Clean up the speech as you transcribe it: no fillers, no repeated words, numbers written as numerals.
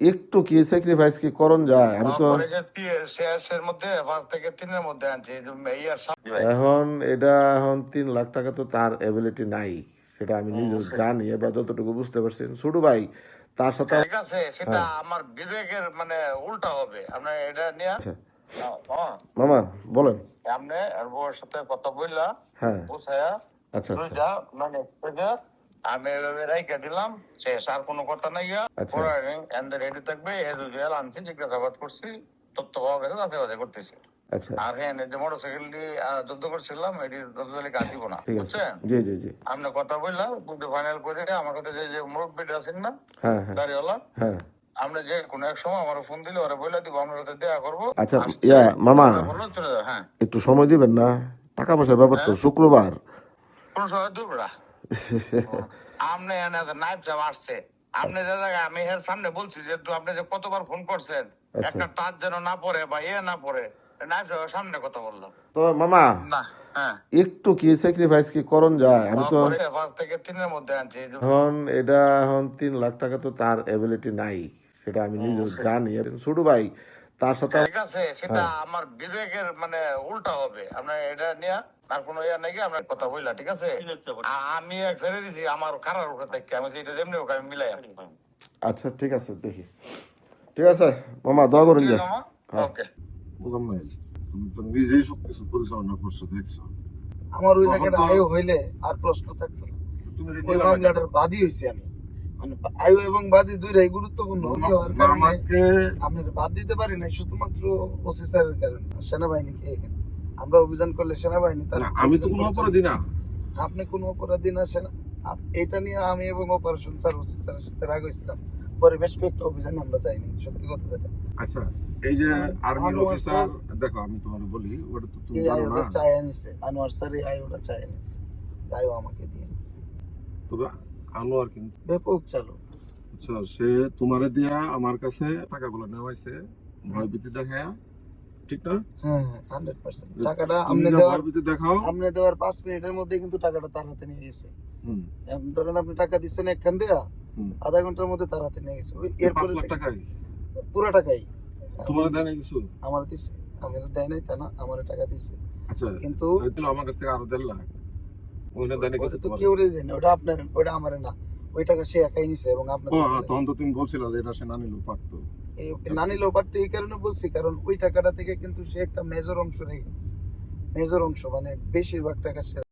একটু কি স্যাক্রিফাইস কি করণ যায়? আমি তো শেষের মধ্যে 5 থেকে 3 এর মধ্যে আনছি এখন এটা এখন 3 লাখ টাকা তো তার এবিলিটি নাই, সেটা আমি নিজে জানি বা যতটুকু বুঝতে পারছি। ছোট ভাই তার সাথে ঠিক আছে, সেটা আমার বিবেকের মানে উল্টা হবে। আমরা এটা নিয়ে মামা বলেন। আপনি আর বউয়ের সাথে কথা বললা হ্যাঁ বুঝায়া আচ্ছা আচ্ছা দুইটা মানে আমি এভাবে রাইখা দিলাম, শেষ আর কোনো কথা নাই। আচ্ছা রেডি থাকবে আনছি, জিজ্ঞাসাবাদ করছি, তথ্য পাওয়া গেছে, যাচাই করতেছি। আচ্ছা আর হ্যাঁ, যে মোটরসাইকেলটি যুদ্ধ করছিলাম এটি যুদ্ধলি গাছ দিব না, ঠিক আছে বুঝছেন? জি জি জি আপনি কথা বললাম কিন্তু ফাইনাল করে আমার কাছে যে মুরব্বীটা আছেন না হ্যাঁ হ্যাঁ দাঁড়িয়েওয়ালা, হ্যাঁ আমরা যে কোনো এক সময় আমার ফোন দিলে ওরা বলে দিব, আমরা সাথে দেখা করবো। আচ্ছা ইয়া মামা চলে যাও। হ্যাঁ, একটু সময় দিবেন না? টাকা পয়সার ব্যাপার তো, শুক্রবার। কোন সময় দুপুরা আপনি নাইফ সাহেব আসছে, আপনি যে জায়গায় আমি এর সামনে বলছি যে আপনি যে কতবার ফোন করছেন, একটা টাচ যেন না পড়ে বা না পড়ে, নাইফ সাহেবের সামনে কথা বললাম তো মামা না। একটু কি স্যাক্রিফাইস কি করণ যায়? আমি তো 5 থেকে 3 এর মধ্যে আনছি। এখন এটা এখন 3 লাখ টাকা তো তার এবিলিটি নাই, সেটা আমি নিজে জানি। ছোট ভাই তার সাথে ঠিক আছে, সেটা আমার বিবেকের মানে উল্টা হবে। আমরা এটা নিয়ে তার কোনো ইয়া নাকি আমরা কথা বললা, ঠিক আছে? আমি ছেড়ে দিছি আমার খারাপ উপরে থেকে, আমি যেটা যেমনি হোক আমি মিলাই। আচ্ছা ঠিক আছে, দেখি। ঠিক আছে মামা, দোয়া করুন যে। ওকে মোহাম্মদ, তুমি তো নিজেই সবকিছু পরিচালনা করছো, দেখছো। আমার ওই জায়গাটা আয়ু হইলে আর প্রশ্ন থাকতো না। ওই মামলাটার বাদী হইছি আমি, মানে আয়ু এবং বাদী দুইটাই গুরুত্বপূর্ণ হওয়ার কারণে আপনার বাদ দিতে পারি না, শুধুমাত্র ওসি স্যারের কারণে। সেনাবাহিনীকে এখানে আমরা অভিযান করলে সেনাবাহিনী তার, আমি তো কোনো অপরাধী না। আপনি কোনো অপরাধী না। এটা নিয়ে আমি এবং অপারেশন স্যার ওসি স্যারের সাথে রাগ হয়েছিলাম, পরে বেশ কয়েকটা অভিযানে আমরা যাইনি, সত্যি কথা যেটা। আচ্ছা, এই যে আর্মির অফিসার, দেখো আমি তোমাকে বলি, ওটা তো তুমি জানো না। চাই আনিছে আনোয়ার স্যার, এই আয়োটা চাই আনিছে, যাইও আমাকে দিয়ে। তবে আনোয়ার কিন্তু ব্যাপক চালু। আচ্ছা, সে তোমারে দিয়া আমার কাছে টাকাগুলো নেওয়াইছে ভয়ভীতি দেখায়া, ঠিক না? হ্যাঁ 100% টাকাটা দেখাও, আপনি দেওয়ার 5 মিনিটের মধ্যে কিন্তু টাকাটা তার হাতে নিয়ে গেছে। ধরেন আপনি টাকা দিচ্ছেন একখান দেয়া, আধা ঘন্টার মধ্যে তার হাতে নিয়ে গেছে। এরপরে পুরো টাকাই তোমার দেয় নাই কিছু? আমার দিছে, আমি দেয় নাই তা না, আমার টাকা দিছে। আচ্ছা, কিন্তু আমার কাছ থেকে আরো 1.5 লাখ ওইটা দেয় নাই কিছু? তো কেউ দেয় না, ওটা আপনার, ওটা আমার না। ওই টাকা সে একাই নিছে এবং আপনার তখন তো তুমি বলছিলে যে এটা সে না নিলেও পারতো। না নিলেও পারতো, এই কারণে বলছি কারণ ওই টাকাটা থেকে কিন্তু সে একটা মেজর অংশ রেখে গেছে। মেজর অংশ মানে বেশিরভাগ টাকা সে